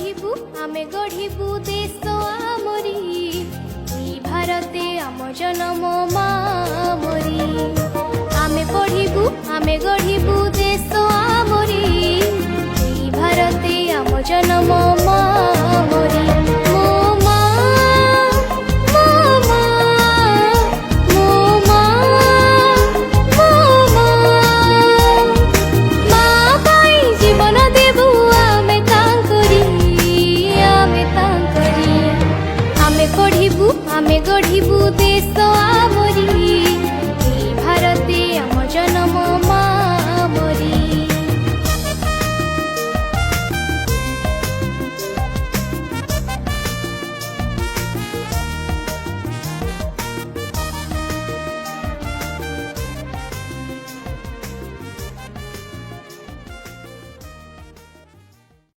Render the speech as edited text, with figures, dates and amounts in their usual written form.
পড়িবু আমি গঢ়িবু দেশ আমরি এই ভারতে আম জনম মা মরি আমি পড়িবু আমি গঢ়িবু